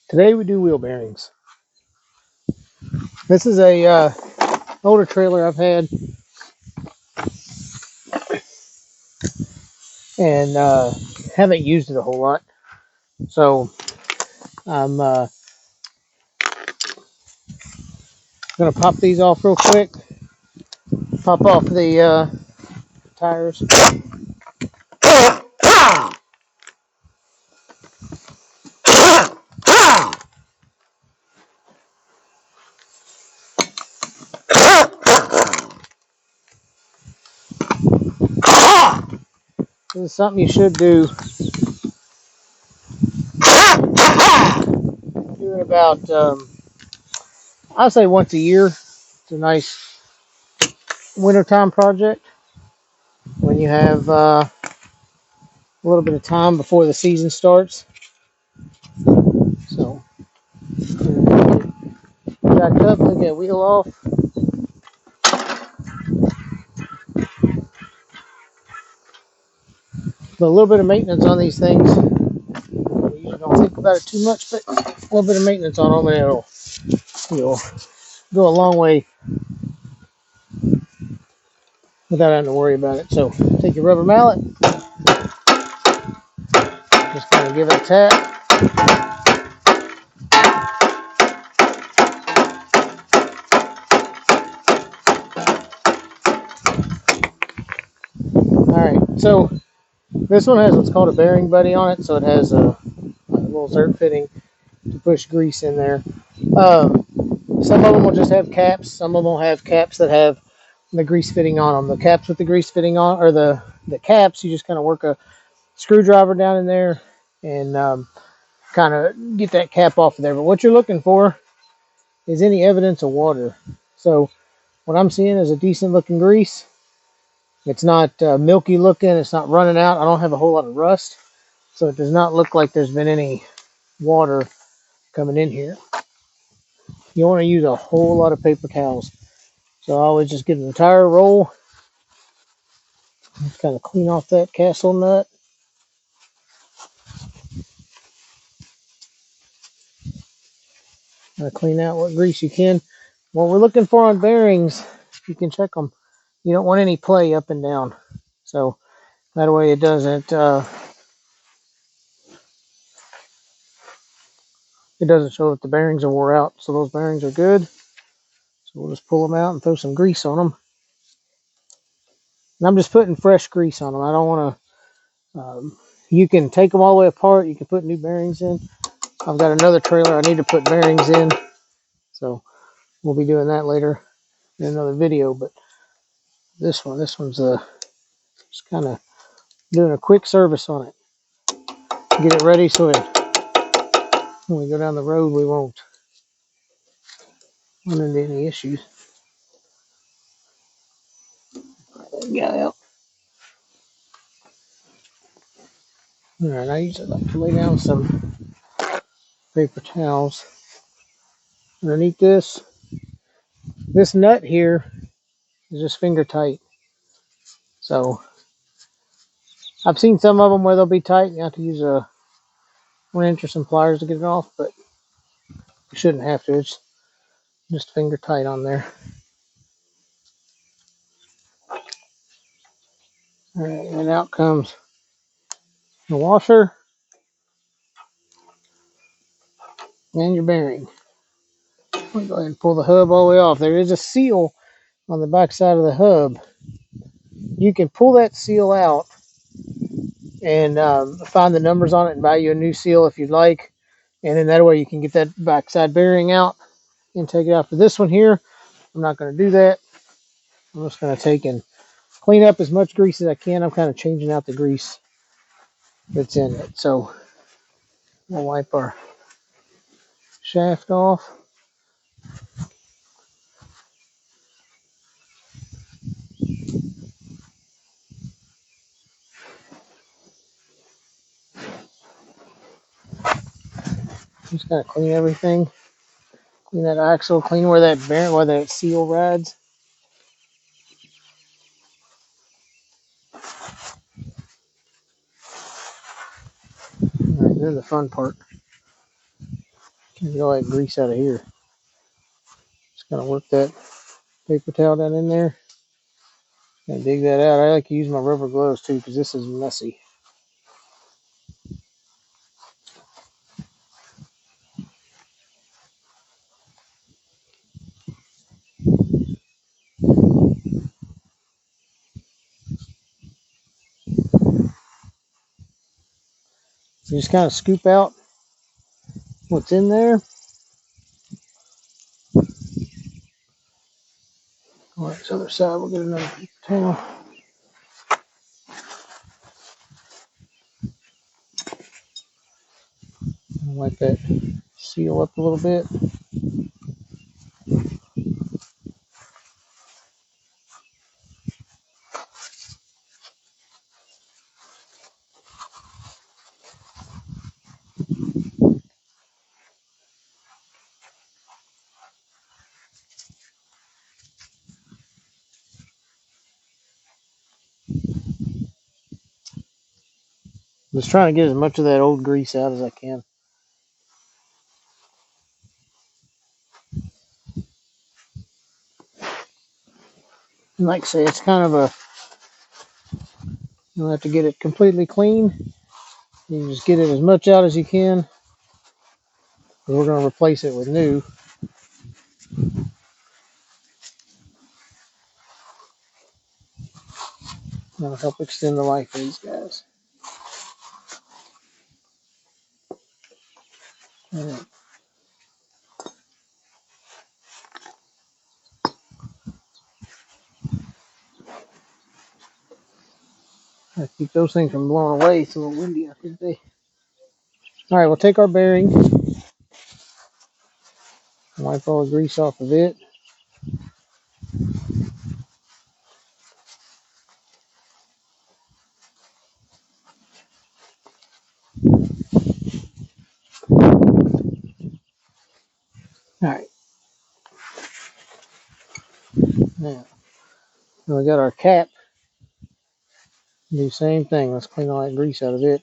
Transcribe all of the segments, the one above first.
Today we do wheel bearings. This is a older trailer I've had, and haven't used it a whole lot. So I'm gonna pop these off real quick. Pop off the tires. This is something you should do. Do it about I'd say once a year. It's a nice wintertime project when you have a little bit of time before the season starts. So back up, take that wheel off. But a little bit of maintenance on these things. We usually don't think about it too much, but a little bit of maintenance on them, and it'll go a long way without having to worry about it. So take your rubber mallet, just kind of give it a tap. Alright, so this one has what's called a bearing buddy on it, so it has a little zerk fitting to push grease in there. Some of them will just have caps, some of them will have caps that have the grease fitting on them. The caps with the grease fitting on, or the caps, you just kind of work a screwdriver down in there and kind of get that cap off of there. But what you're looking for is any evidence of water. So what I'm seeing is a decent looking grease. It's not milky looking. It's not running out. I don't have a whole lot of rust. So it does not look like there's been any water coming in here. You want to use a whole lot of paper towels. So I always just give the entire roll. Just kind of clean off that castle nut. Clean out what grease you can. What we're looking for on bearings, you can check them. You don't want any play up and down. So that way it doesn't show that the bearings are wore out. So those bearings are good. So we'll just pull them out and throw some grease on them. And I'm just putting fresh grease on them. I don't want to, you can take them all the way apart. You can put new bearings in. I've got another trailer I need to put bearings in. So we'll be doing that later in another video. But this one's just kind of doing a quick service on it. Get it ready so when we go down the road, we won't run into any issues. Got out. All right, I usually like to lay down some paper towels underneath this. This nut here is just finger tight. So I've seen some of them where they'll be tight. You have to use a wrench or some pliers to get it off, but you shouldn't have to. It's just finger tight on there. All right, and out comes the washer and your bearing. I'll go ahead and pull the hub all the way off. There is a seal on the back side of the hub. You can pull that seal out and find the numbers on it and buy you a new seal if you'd like. And then that way you can get that backside bearing out and take it out. For this one here, I'm not going to do that. I'm just going to take and clean up as much grease as I can. I'm kind of changing out the grease that's in it. So we'll wipe our shaft off. Just kind of clean everything. Clean that axle, clean where that bearing, where that seal rides. All right, then the fun part. Get all that grease out of here. Just gonna work that paper towel down in there and dig that out. I like to use my rubber gloves too because this is messy. You just kind of scoop out what's in there. On this other side, we'll get another paper towel. Wipe that seal up a little bit. Just trying to get as much of that old grease out as I can. And like I say, it's kind of a, you don't have to get it completely clean. You can just get it as much out as you can. We're going to replace it with new. That'll help extend the life of these guys. All right. I keep those things from blowing away. It's a little windy out here today. All right, we'll take our bearing, wipe all the grease off of it. All right. Now, we got our cap. Do the same thing. Let's clean all that grease out of it.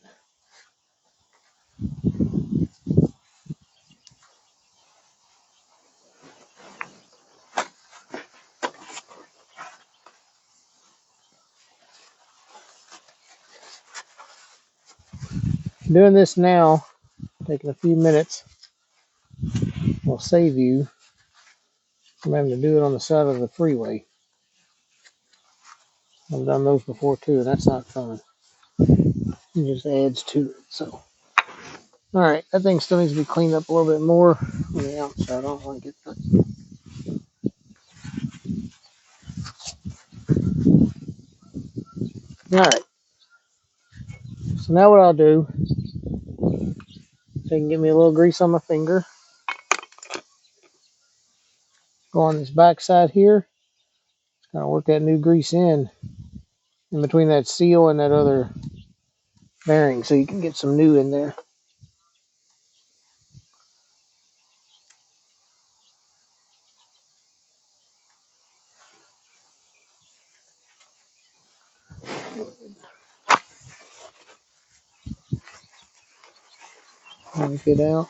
Doing this now, taking a few minutes, will save you from having to do it on the side of the freeway. I've done those before too, and that's not fun. It just adds to it. So, all right, that thing still needs to be cleaned up a little bit more on the outside. I don't want to get that. All right. So now what I'll do, so I can get me a little grease on my finger. Go on this back side here. Kind of work that new grease in between that seal and that other bearing, so you can get some new in there. Wipe it out.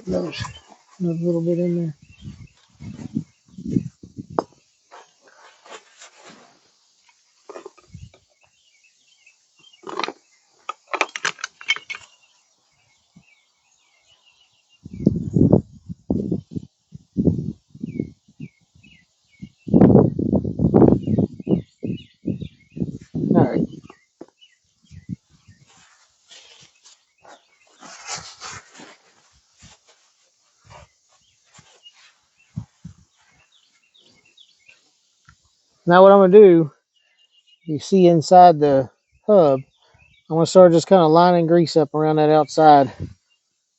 Another little bit in there. All right. Now what I'm gonna do, you see inside the hub, I'm gonna start just kind of lining grease up around that outside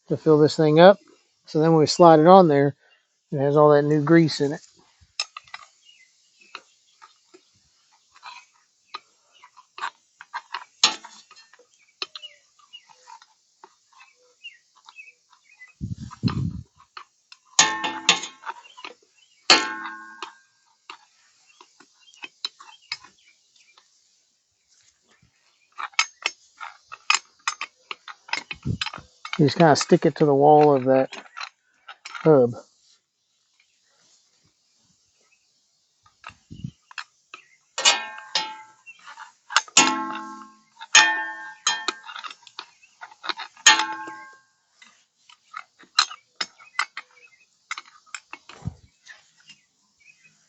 to fill this thing up. So then when we slide it on there, it has all that new grease in it. You just kind of stick it to the wall of that hub.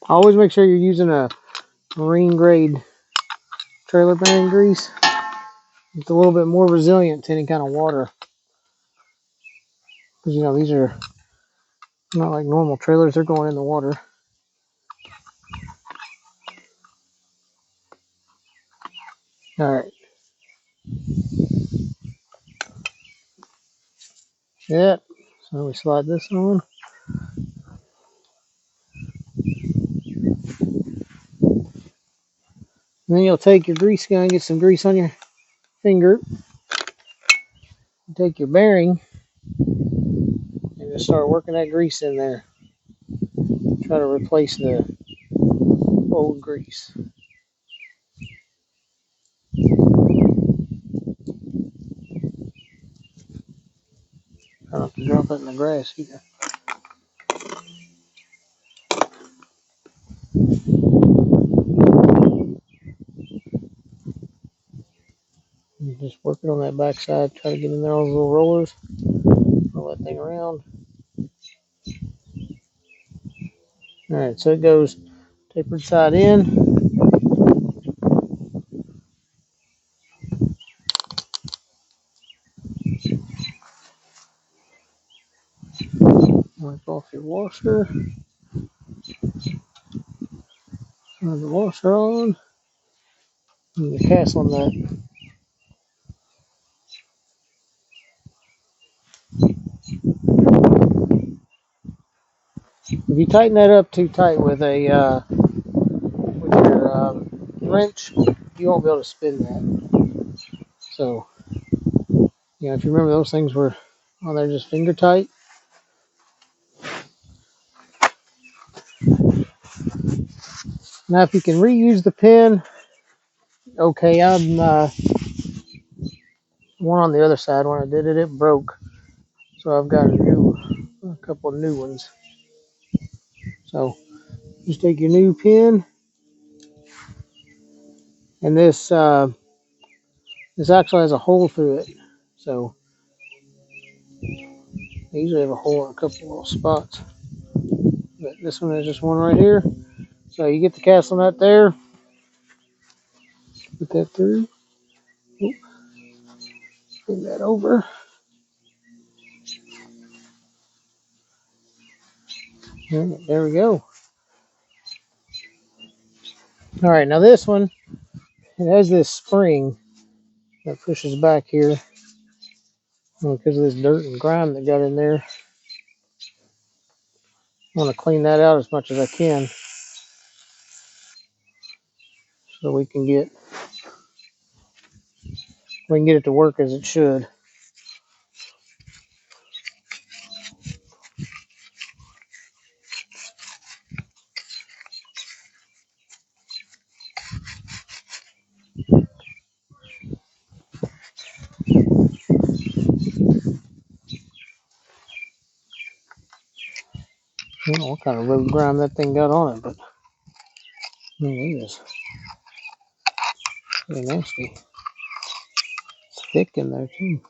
Always make sure you're using a marine grade trailer bearing grease. It's a little bit more resilient to any kind of water. Because, you know, these are not like normal trailers, they're going in the water. Alright. Yep. So we slide this on. And then you'll take your grease gun, get some grease on your finger. Take your bearing and just start working that grease in there. Try to replace the old grease. Try not to drop it in the grass either. And just work it on that back side. Try to get in there on those little rollers. Roll that thing around. Alright, so it goes tapered side in. Wipe off your washer. Turn the washer on. And the cast on that. If you tighten that up too tight with a with your wrench, you won't be able to spin that. So, you know, if you remember, those things were on there just finger tight. Now, if you can reuse the pin, okay. I'm one on the other side. When I did it, it broke, so I've got a couple of new ones. So just take your new pin, and this actually has a hole through it. So I usually have a hole in a couple little spots, but this one is just one right here. So you get the cast on that there. Put that through. Oop, bring that over. And there we go. All right, now this one, it has this spring that pushes back here. Because of this dirt and grime that got in there. I want to clean that out as much as I can so we can get it to work as it should. I don't know what kind of road grime that thing got on it, but it is pretty nasty. It's thick in there too.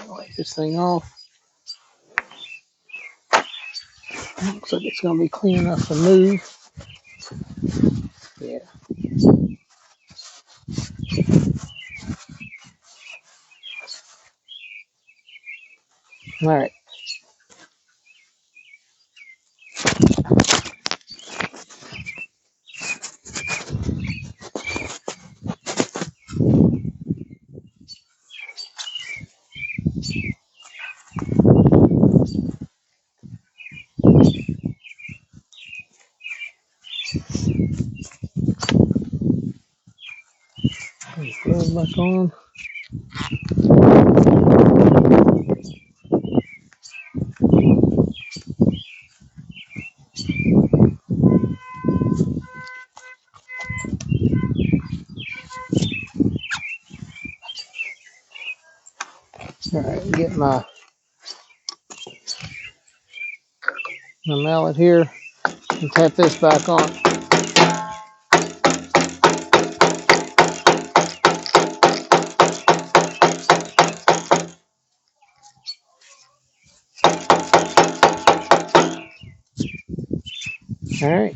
Wipe this thing off. Looks like it's going to be clean enough to move. Yeah. All right. Throw it back on. All right, get my mallet here and tap this back on. All right,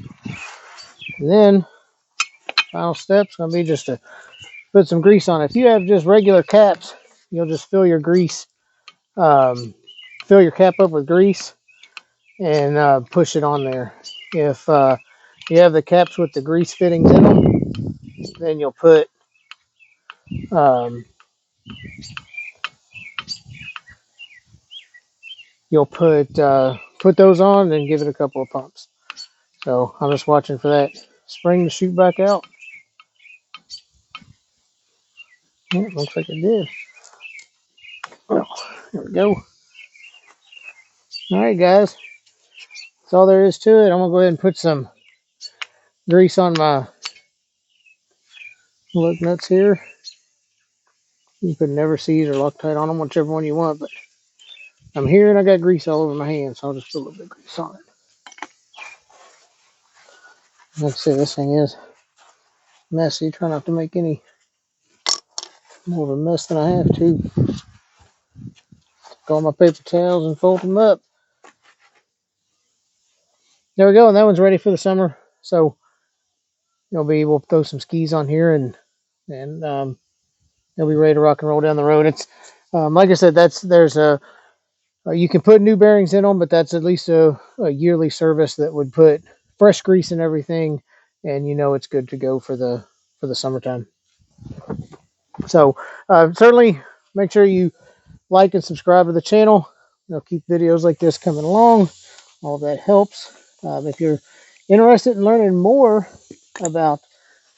and then final step's gonna be just to put some grease on it. If you have just regular caps, you'll just fill your grease, fill your cap up with grease and push it on there. If you have the caps with the grease fittings in them, then you'll um, put those on and give it a couple of pumps. So I'm just watching for that spring to shoot back out. Yeah, looks like it did. Well, there we go. All right, guys. That's all there is to it. I'm gonna go ahead and put some grease on my lug nuts here. You can never seize or Loctite on them, whichever one you want. But I'm here and I got grease all over my hands, so I'll just put a little bit of grease on it. Like I said, this thing is messy. Try not to make any more of a mess than I have to. Take all my paper towels and fold them up. There we go, and that one's ready for the summer. So we'll throw some skis on here and they'll be ready to rock and roll down the road. It's like I said, you can put new bearings in them, but that's at least a yearly service that would put fresh grease and everything, and it's good to go for the summertime. So certainly make sure you like and subscribe to the channel. Keep videos like this coming along. All that helps. If you're interested in learning more about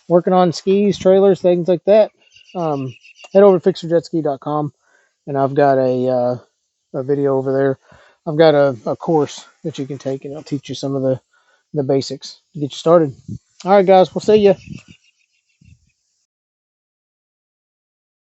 working on skis, trailers, things like that, head over to fixerjetski.com, and I've got a video over there. I've got a course that you can take, and it'll teach you some of the basics to get you started. All right, guys, we'll see you.